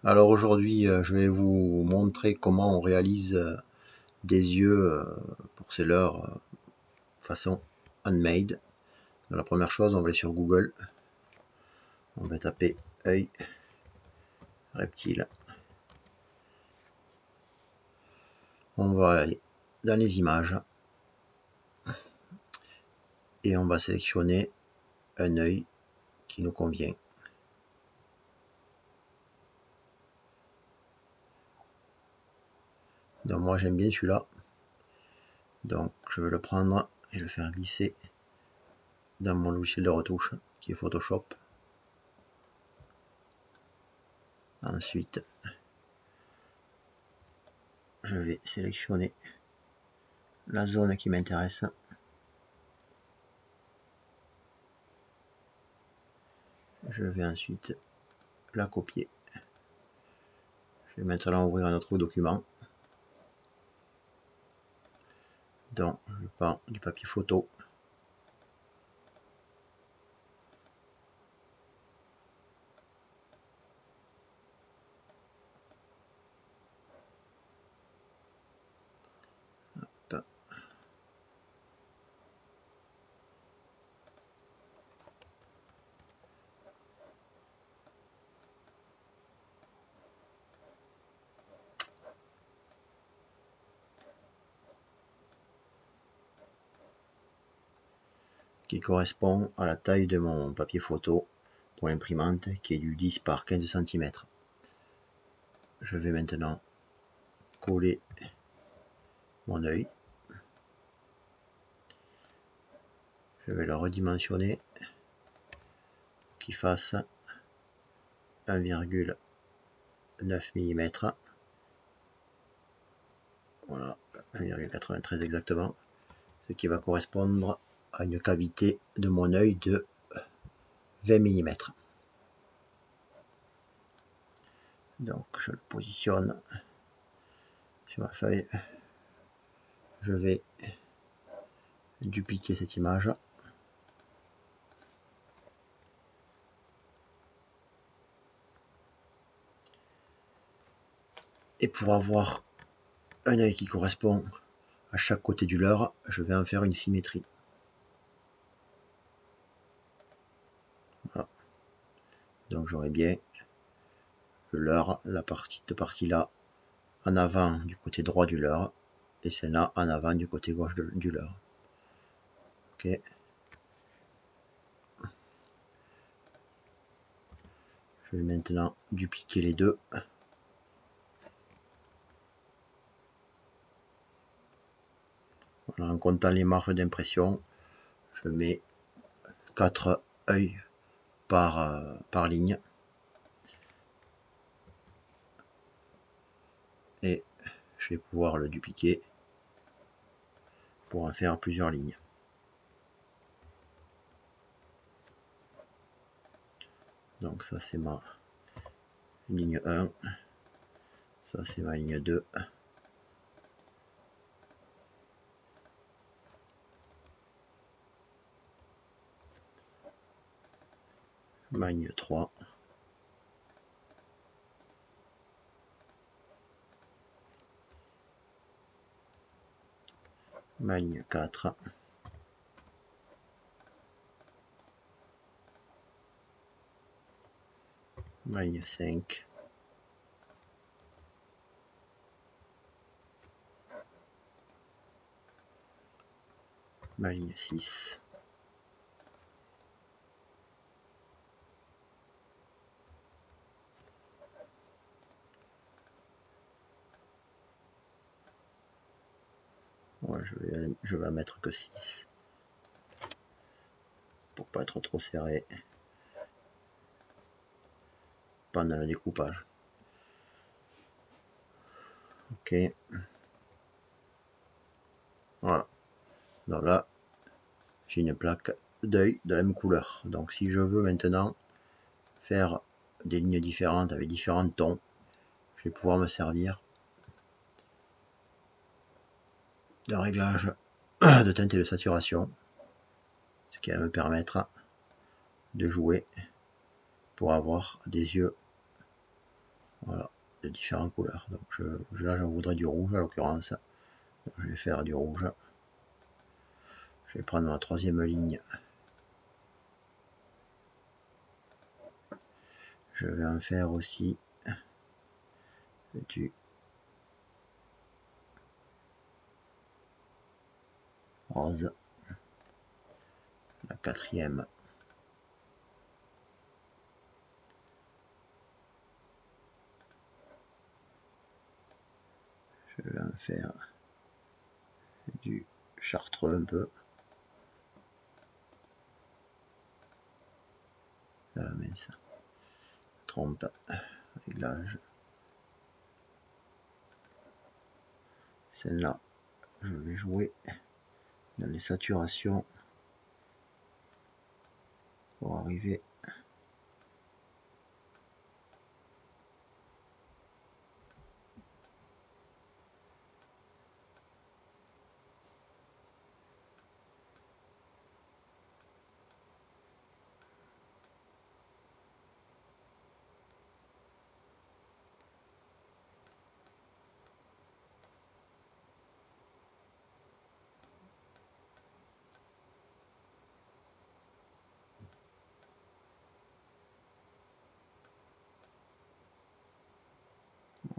Alors aujourd'hui, je vais vous montrer comment on réalise des yeux pour ces leurres façon handmade. Donc, la première chose, on va aller sur Google, on va taper œil reptile. On va aller dans les images et on va sélectionner un œil qui nous convient. Donc moi j'aime bien celui-là, donc je vais le prendre et le faire glisser dans mon logiciel de retouche qui est Photoshop. Ensuite je vais sélectionner la zone qui m'intéresse. Je vais ensuite la copier. Je vais maintenant ouvrir un autre document. Donc je prends du papier photo. Hop. Qui correspond à la taille de mon papier photo pour l'imprimante qui est du 10 par 15 cm. Je vais maintenant coller mon œil. Je vais le redimensionner qu'il fasse 1,9 mm. Voilà, 1,93 exactement, ce qui va correspondre à une cavité de mon œil de 20 mm. Donc je le positionne sur ma feuille. Je vais dupliquer cette image. Et pour avoir un œil qui correspond à chaque côté du leurre, je vais en faire une symétrie. Voilà. Donc j'aurai bien le leurre, la partie là en avant du côté droit du leurre et celle-là en avant du côté gauche du leurre. Ok. Je vais maintenant dupliquer les deux. Voilà, en comptant les marges d'impression, je mets 4 œils par ligne. Et je vais pouvoir le dupliquer pour en faire plusieurs lignes. Donc ça c'est ma ligne 1, ça c'est ma ligne 2, ma ligne 3, ma ligne 4, ma ligne 5, ma ligne 6, ouais, je vais en mettre que 6 pour pas être trop serré pendant le découpage. Ok, voilà. Donc là j'ai une plaque d'œil de la même couleur. Donc si je veux maintenant faire des lignes différentes avec différents tons, je vais pouvoir me servir d'un réglage de teinte et de saturation, ce qui va me permettre de jouer pour avoir des yeux Voilà, de différentes couleurs. Donc là je voudrais du rouge à l'occurrence. Donc je vais faire du rouge. Je vais prendre ma troisième ligne. Je vais en faire aussi du rose. La quatrième. Je vais en faire du chartreux un peu. Mince. Trompe. Réglage. Celle-là, je vais jouer dans les saturations pour arriver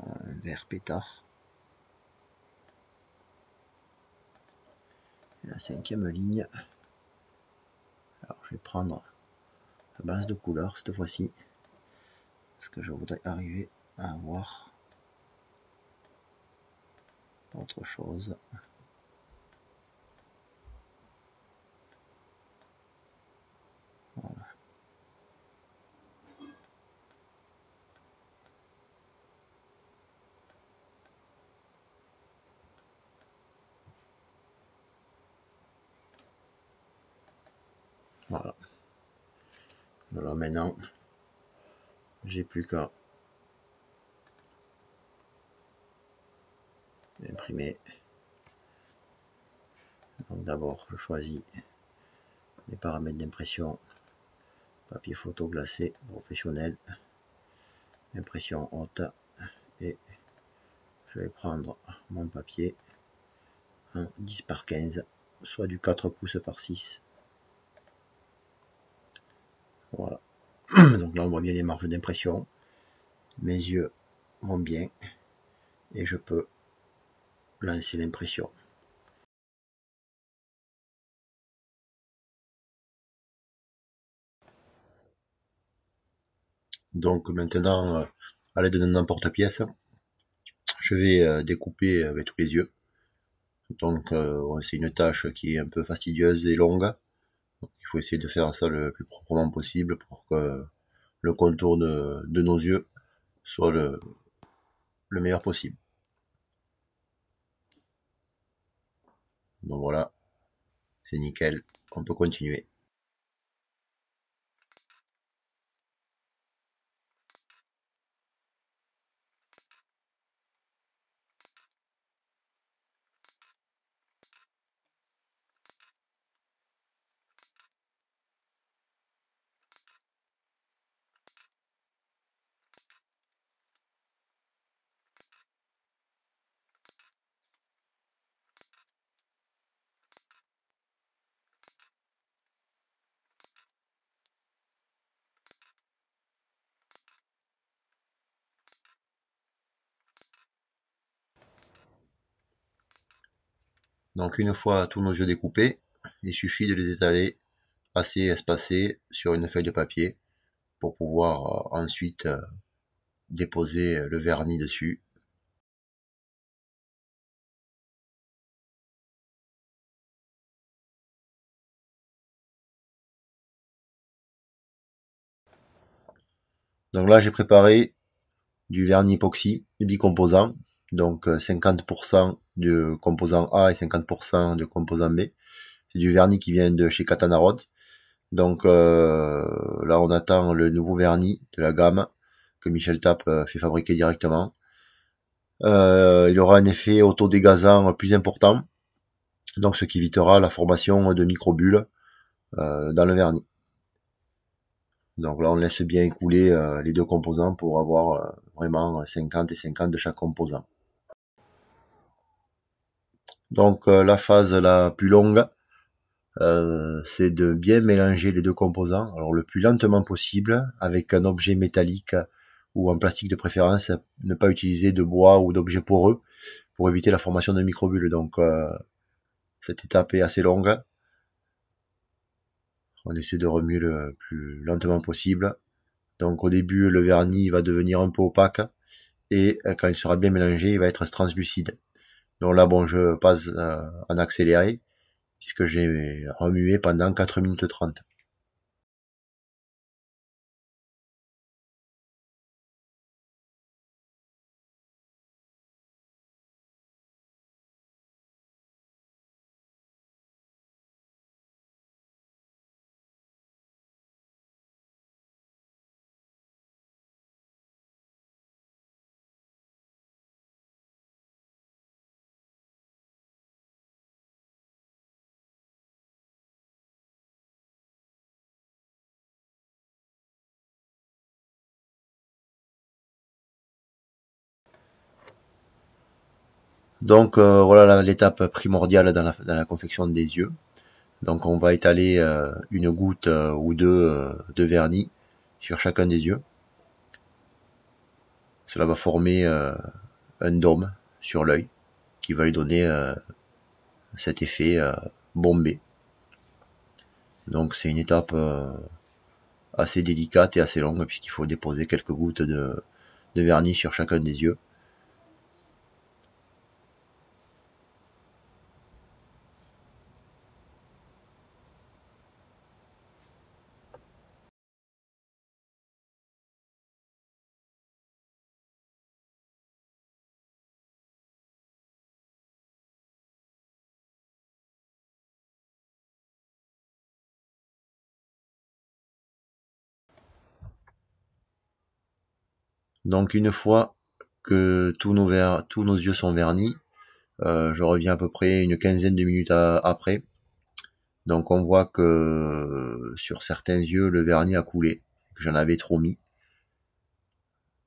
un vert pétard. Et la cinquième ligne, alors je vais prendre la balance de couleurs cette fois-ci, parce que je voudrais arriver à avoir autre chose. Voilà. Voilà. Alors maintenant, j'ai plus qu'à imprimer. Donc d'abord, je choisis les paramètres d'impression. Papier photo glacé professionnel, impression haute, et je vais prendre mon papier en 10 par 15, soit du 4 pouces par 6. Voilà. Donc là on voit bien les marges d'impression, mes yeux vont bien et je peux lancer l'impression. Donc maintenant, à l'aide d'un emporte-pièce, je vais découper avec tous les yeux. Donc c'est une tâche qui est un peu fastidieuse et longue. Donc, il faut essayer de faire ça le plus proprement possible pour que le contour de nos yeux soit le meilleur possible. Donc voilà, c'est nickel, on peut continuer. Donc une fois tous nos yeux découpés, il suffit de les étaler assez espacés sur une feuille de papier pour pouvoir ensuite déposer le vernis dessus. Donc là j'ai préparé du vernis époxy bicomposant, donc 50% de composant A et 50% de composant B. C'est du vernis qui vient de chez Katana Rod. Donc là on attend le nouveau vernis de la gamme que Michel Tapp fait fabriquer directement. Il aura un effet autodégazant plus important, donc ce qui évitera la formation de microbules dans le vernis. Donc là on laisse bien écouler les deux composants pour avoir vraiment 50 et 50 de chaque composant. Donc la phase la plus longue, c'est de bien mélanger les deux composants, alors le plus lentement possible, avec un objet métallique ou en plastique de préférence, ne pas utiliser de bois ou d'objets poreux pour éviter la formation de microbules. Donc cette étape est assez longue. On essaie de remuer le plus lentement possible. Donc au début, le vernis va devenir un peu opaque et quand il sera bien mélangé, il va être translucide. Donc là, bon, je passe en accéléré puisque j'ai remué pendant 4 minutes 30. Donc voilà l'étape primordiale dans la confection des yeux. Donc on va étaler une goutte ou deux de vernis sur chacun des yeux. Cela va former un dôme sur l'œil qui va lui donner cet effet bombé. Donc c'est une étape assez délicate et assez longue puisqu'il faut déposer quelques gouttes de vernis sur chacun des yeux. Donc une fois que tous nos yeux sont vernis, je reviens à peu près une quinzaine de minutes après. Donc on voit que sur certains yeux le vernis a coulé, que j'en avais trop mis.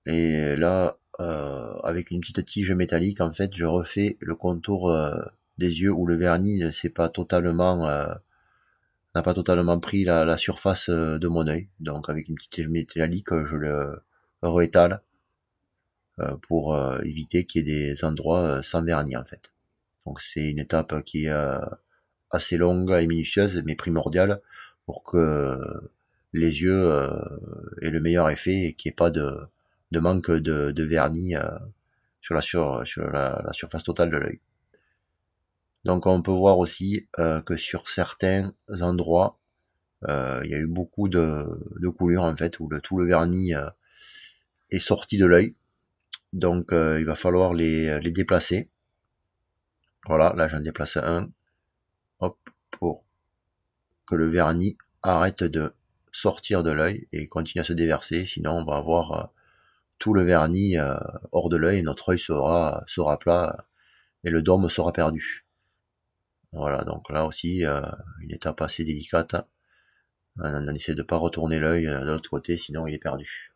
Et là, avec une petite tige métallique, en fait, je refais le contour des yeux où le vernis n'a pas totalement pris la surface de mon œil. Donc avec une petite tige métallique, je le réétale pour éviter qu'il y ait des endroits sans vernis en fait. Donc c'est une étape qui est assez longue et minutieuse, mais primordiale pour que les yeux aient le meilleur effet et qu'il n'y ait pas de manque de vernis sur la surface totale de l'œil. Donc on peut voir aussi que sur certains endroits, il y a eu beaucoup de coulures en fait, où tout le vernis est sorti de l'œil. Donc il va falloir les déplacer. Voilà, là j'en déplace un, hop, pour que le vernis arrête de sortir de l'œil et continue à se déverser, sinon on va avoir tout le vernis hors de l'œil et notre œil sera plat et le dôme sera perdu. Voilà, donc là aussi une étape assez délicate. On essaie de pas retourner l'œil de l'autre côté, sinon il est perdu.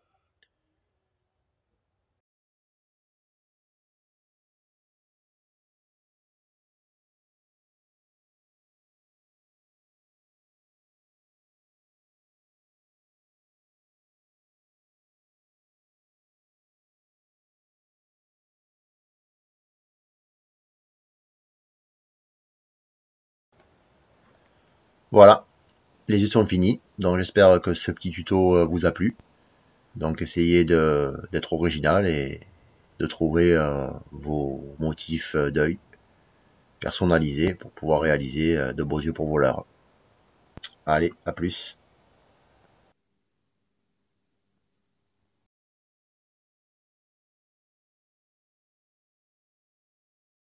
Voilà, les yeux sont finis, donc j'espère que ce petit tuto vous a plu. Donc essayez d'être original et de trouver vos motifs d'œil personnalisés pour pouvoir réaliser de beaux yeux pour vos leurs. Allez, à plus.